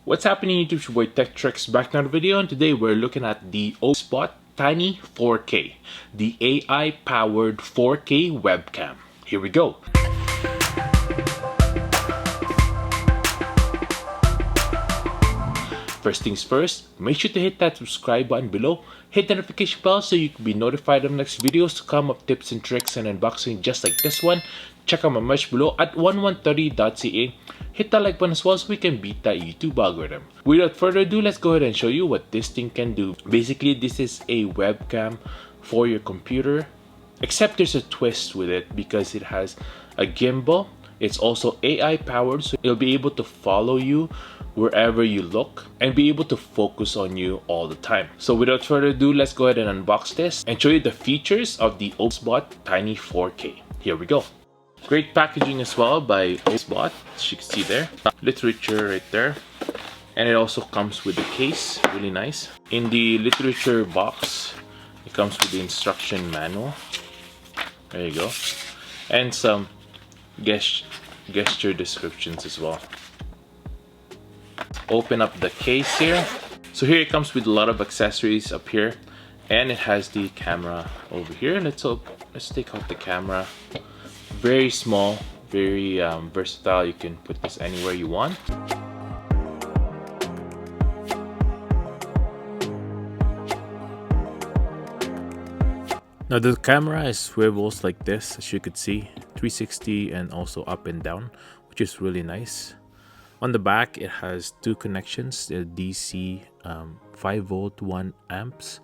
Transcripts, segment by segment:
What's happening YouTube? It's your boy Tech TRX back in another video, and today we're looking at the OBSBOT Tiny 4K, the AI powered 4K webcam. Here we go. First things first, make sure to hit that subscribe button below, hit the notification bell so you can be notified of next videos to come up tips and tricks and unboxing just like this one. Check out my merch below at 1130.ca. Hit that like button as well so we can beat that YouTube algorithm. Without further ado, let's go ahead and show you what this thing can do. Basically, this is a webcam for your computer, except there's a twist with it because it has a gimbal. It's also AI powered, so it'll be able to follow you wherever you look and be able to focus on you all the time. So without further ado, let's go ahead and unbox this and show you the features of the OBSBOT Tiny 4K. Here we go. Great packaging as well by OBSBOT, as you can see there. Literature right there. And it also comes with the case, really nice. In the literature box, it comes with the instruction manual. There you go. And some gesture descriptions as well. Open up the case here. So here it comes with a lot of accessories up here, and it has the camera over here. Let's take out the camera. Very small, very versatile. You can put this anywhere you want. Now the camera swivels like this, as you could see, 360 and also up and down, which is really nice. On the back, it has two connections, the DC 5 volt 1 amps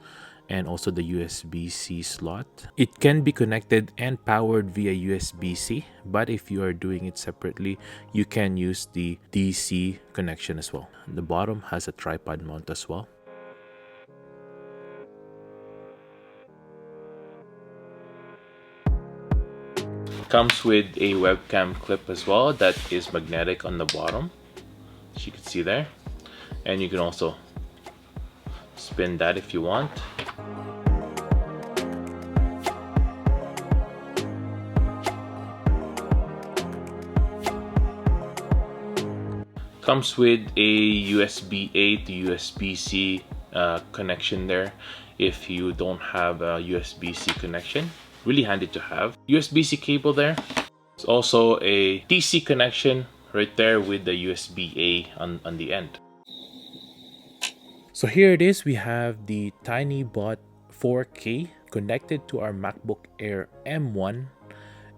and also the USB-C slot. It can be connected and powered via USB-C, but if you are doing it separately, you can use the DC connection as well. The bottom has a tripod mount as well. Comes with a webcam clip as well that is magnetic on the bottom, as you can see there, and you can also spin that if you want. Comes with a USB-A to USB-C connection there if you don't have a USB-C connection. Really handy to have. USB-C cable there. It's also a DC connection right there with the USB-A on the end. So here it is. We have the TinyBot 4K connected to our MacBook Air M1,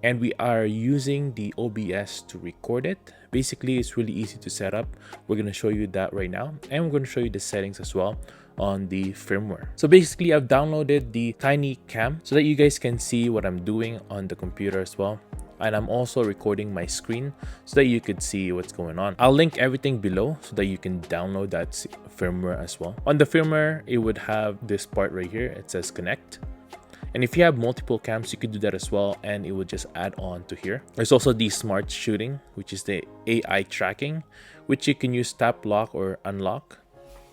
and we are using the OBS to record it. Basically, it's really easy to set up. We're going to show you that right now, and we're going to show you the settings as well on the firmware. So basically, I've downloaded the Tiny Cam so that you guys can see what I'm doing on the computer as well. And I'm also recording my screen so that you could see what's going on. I'll link everything below so that you can download that firmware as well. On the firmware, it would have this part right here. It says connect. And if you have multiple cams, you could do that as well, and it would just add on to here. There's also the smart shooting, which is the AI tracking, which you can use tap lock or unlock,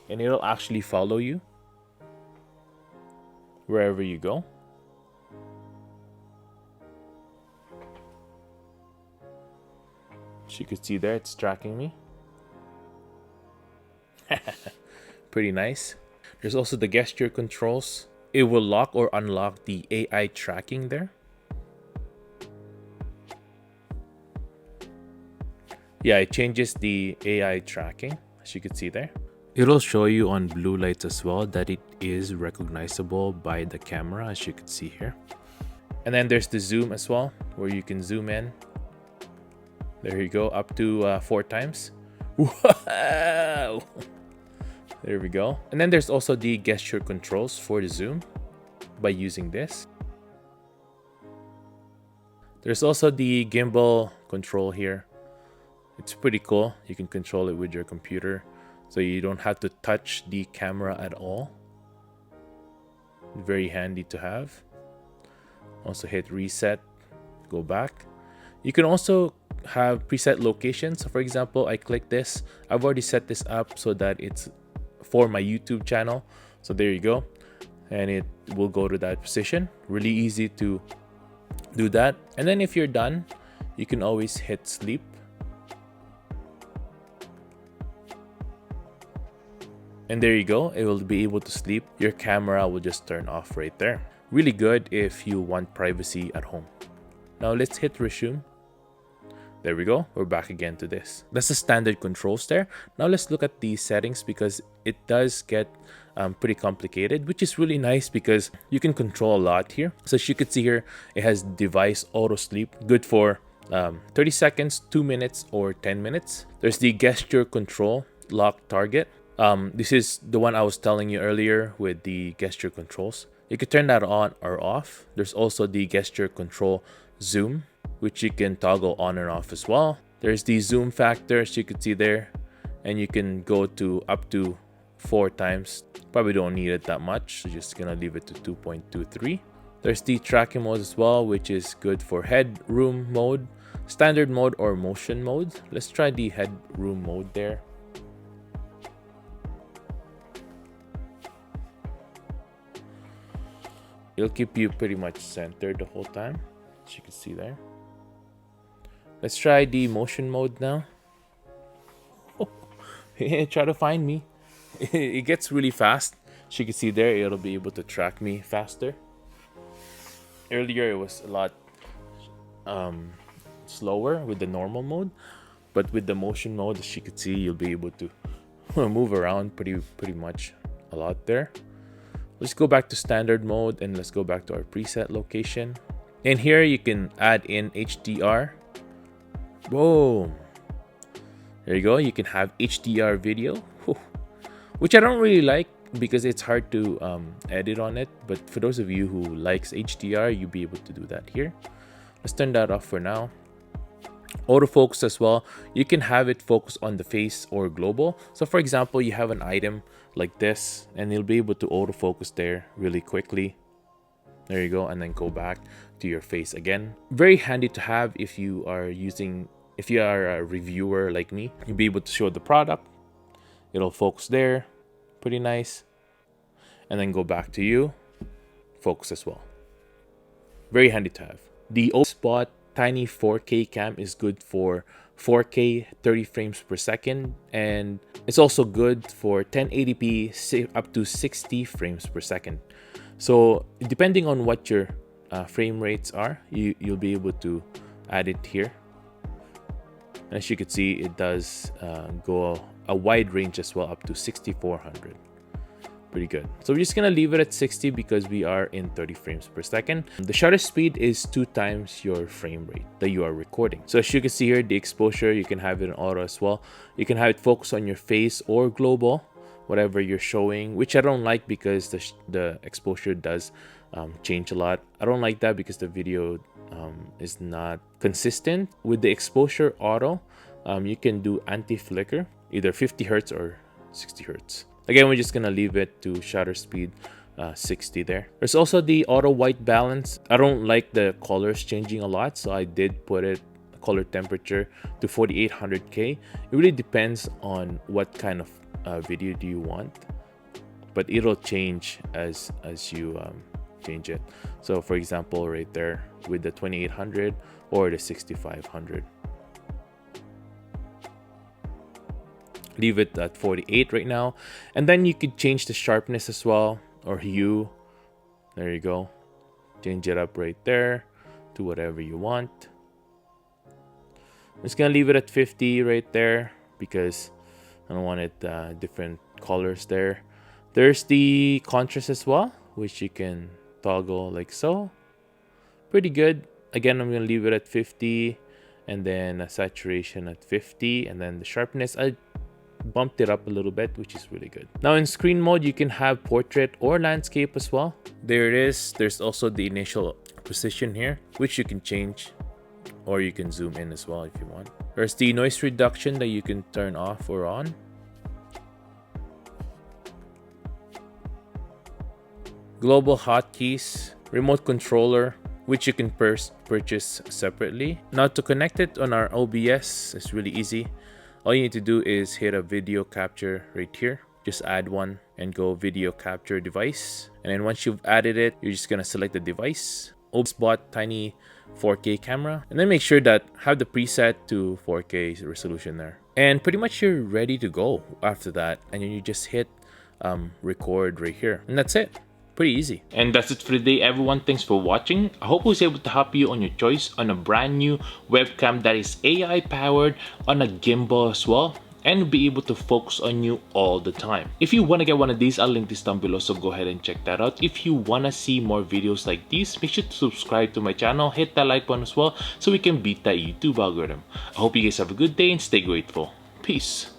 and it'll actually follow you wherever you go. As you can see there, it's tracking me. Pretty nice. There's also the gesture controls. It will lock or unlock the AI tracking there. Yeah, it changes the AI tracking, as you can see there. It'll show you on blue lights as well that it is recognizable by the camera, as you can see here. And then there's the zoom as well, where you can zoom in. There you go, up to 4 times. Wow! There we go. And then there's also the gesture controls for the zoom by using this. There's also the gimbal control here. It's pretty cool. You can control it with your computer, so you don't have to touch the camera at all. Very handy to have. Also hit reset, go back. You can also have preset locations. So for example, I click this. I've already set this up so that it's for my YouTube channel. So there you go. And it will go to that position. Really easy to do that. And then if you're done, you can always hit sleep. And there you go, it will be able to sleep. Your camera will just turn off right there. Really good if you want privacy at home. Now let's hit resume. There we go, we're back again to this. That's the standard controls there. Now let's look at the settings because it does get pretty complicated, which is really nice because you can control a lot here. So as you can see here, it has device auto sleep, good for 30 seconds, 2 minutes, or 10 minutes. There's the gesture control lock target. This is the one I was telling you earlier with the gesture controls. You can turn that on or off. There's also the gesture control zoom, which you can toggle on and off as well. There's the zoom factor, as you can see there, and you can go to up to 4 times. Probably don't need it that much, so just gonna leave it to 2.23. There's the tracking mode as well, which is good for headroom mode, standard mode, or motion mode. Let's try the headroom mode there. It'll keep you pretty much centered the whole time, as you can see there. Let's try the motion mode now. Oh, try to find me. It gets really fast. As you can see there, it'll be able to track me faster. Earlier, it was a lot slower with the normal mode, but with the motion mode, as you can see, you'll be able to move around pretty much a lot there. Let's go back to standard mode and let's go back to our preset location. And here you can add in HDR. Boom. There you go. You can have HDR video, which I don't really like because it's hard to edit on it. But for those of you who likes HDR, you'll be able to do that here. Let's turn that off for now. Autofocus as well. You can have it focus on the face or global. So for example, you have an item like this and you'll be able to autofocus there really quickly. There you go, and then go back to your face again. Very handy to have if you are a reviewer like me. You'll be able to show the product. It'll focus there, pretty nice. And then go back to you, focus as well. Very handy to have. The OBSBOT Tiny 4K cam is good for 4K 30 frames per second, and it's also good for 1080p up to 60 frames per second. So depending on what your frame rates are, you'll be able to add it here. And as you can see, it does go a wide range as well, up to 6400. Pretty good. So we're just gonna leave it at 60 because we are in 30 frames per second. The shutter speed is 2 times your frame rate that you are recording. So as you can see here, the exposure, you can have it in auto as well. You can have it focus on your face or global, whatever you're showing, which I don't like because the exposure does change a lot. I don't like that because the video is not consistent. With the exposure auto, you can do anti-flicker, either 50 hertz or 60 hertz. Again, we're just gonna leave it to shutter speed 60 there. There's also the auto white balance. I don't like the colors changing a lot, so I did put it color temperature to 4800K. It really depends on what kind of video do you want, but it'll change as you change it. So for example, right there with the 2800 or the 6500. Leave it at 48 right now, and then you could change the sharpness as well, or hue. There you go, change it up right there to whatever you want. I'm just gonna leave it at 50 right there because I don't want it different colors there. There's the contrast as well, which you can toggle like so. Pretty good. Again, I'm gonna leave it at 50, and then a saturation at 50, and then the sharpness, I bumped it up a little bit, which is really good. Now in screen mode, you can have portrait or landscape as well. There it is. There's also the initial precision here, which you can change, or you can zoom in as well if you want. There's the noise reduction that you can turn off or on. Global hotkeys, remote controller, which you can purchase separately. Now to connect it on our OBS, it's really easy. All you need to do is hit a video capture right here. Just add one and go video capture device. And then once you've added it, you're just gonna select the device. OBSBOT Tiny 4K camera. And then make sure that have the preset to 4K resolution there. And pretty much you're ready to go after that. And then you just hit record right here. And that's it. Pretty easy. And that's it for today, everyone. Thanks for watching. I hope I was able to help you on your choice on a brand new webcam that is AI powered, on a gimbal as well, and be able to focus on you all the time. If you want to get one of these, I'll link this down below, so go ahead and check that out. If you want to see more videos like these, make sure to subscribe to my channel, hit that like button as well, so we can beat that YouTube algorithm. I hope you guys have a good day and stay grateful. Peace.